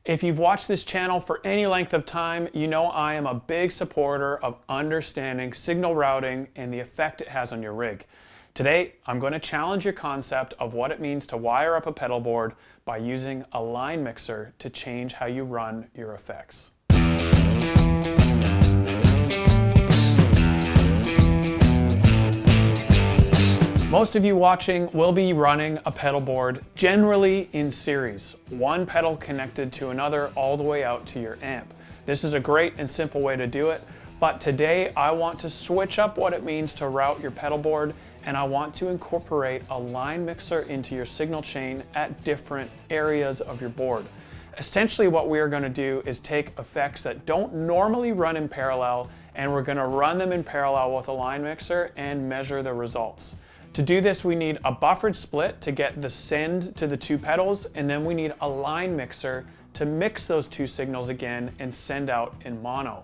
If you've watched this channel for any length of time, you know I am a big supporter of understanding signal routing and the effect it has on your rig. Today, I'm going to challenge your concept of what it means to wire up a pedal board by using a line mixer to change how you run your effects. Most of you watching will be running a pedal board generally in series, one pedal connected to another all the way out to your amp. This is a great and simple way to do it, but today I want to switch up what it means to route your pedal board, and I want to incorporate a line mixer into your signal chain at different areas of your board. Essentially what we are going to do is take effects that don't normally run in parallel, and we're going to run them in parallel with a line mixer and measure the results. To do this, we need a buffered split to get the send to the two pedals, and then we need a line mixer to mix those two signals again and send out in mono.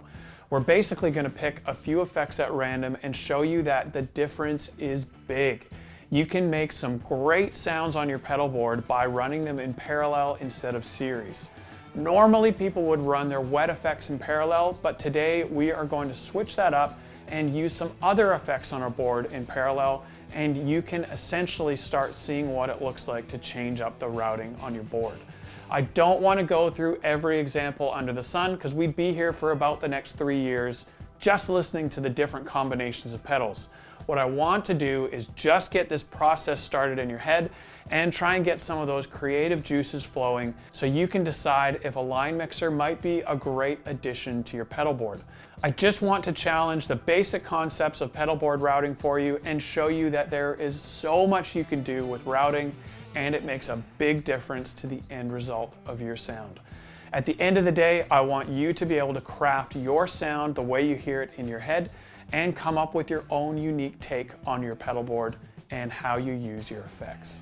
We're basically going to pick a few effects at random and show you that the difference is big. You can make some great sounds on your pedal board by running them in parallel instead of series. Normally people would run their wet effects in parallel, but today we are going to switch that up and use some other effects on our board in parallel, and you can essentially start seeing what it looks like to change up the routing on your board. I don't want to go through every example under the sun because we'd be here for about the next 3 years just listening to the different combinations of pedals. What I want to do is just get this process started in your head and try and get some of those creative juices flowing so you can decide if a line mixer might be a great addition to your pedal board. I just want to challenge the basic concepts of pedal board routing for you and show you that there is so much you can do with routing, and it makes a big difference to the end result of your sound. At the end of the day, I want you to be able to craft your sound the way you hear it in your head and come up with your own unique take on your pedal board and how you use your effects.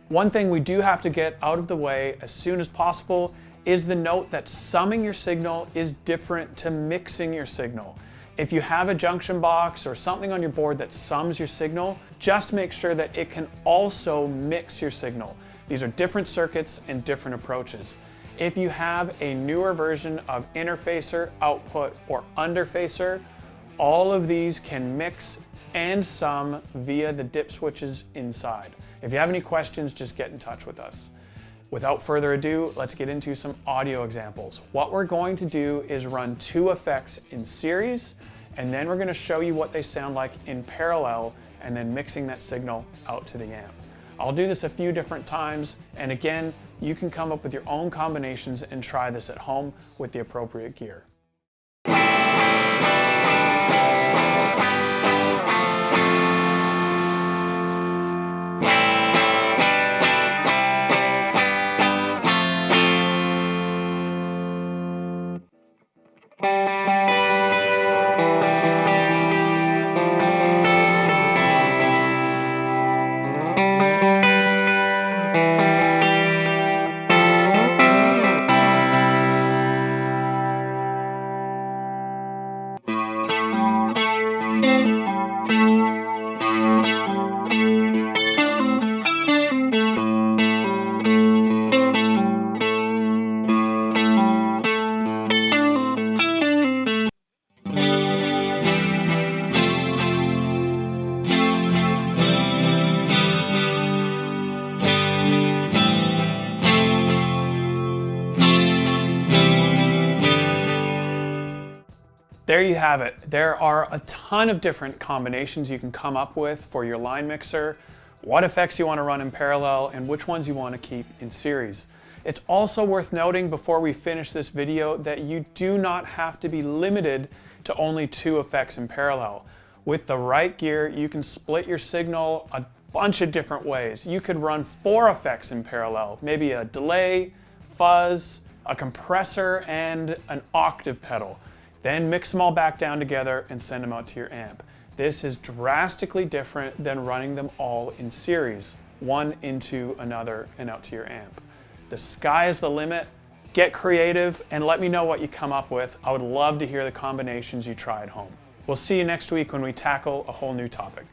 One thing we do have to get out of the way as soon as possible is the note that summing your signal is different to mixing your signal. If you have a junction box or something on your board that sums your signal, just make sure that it can also mix your signal. These are different circuits and different approaches. If you have a newer version of interfacer, output, or underfacer, all of these can mix and sum via the dip switches inside. If you have any questions, just get in touch with us. Without further ado, let's get into some audio examples. What we're going to do is run two effects in series, and then we're going to show you what they sound like in parallel, and then mixing that signal out to the amp. I'll do this a few different times, and again, you can come up with your own combinations and try this at home with the appropriate gear. There you have it. There are a ton of different combinations you can come up with for your line mixer, what effects you want to run in parallel, and which ones you want to keep in series. It's also worth noting before we finish this video that you do not have to be limited to only two effects in parallel. With the right gear, you can split your signal a bunch of different ways. You could run 4 effects in parallel, maybe a delay, fuzz, a compressor, and an octave pedal. Then mix them all back down together and send them out to your amp. This is drastically different than running them all in series, one into another and out to your amp. The sky is the limit. Get creative and let me know what you come up with. I would love to hear the combinations you try at home. We'll see you next week when we tackle a whole new topic.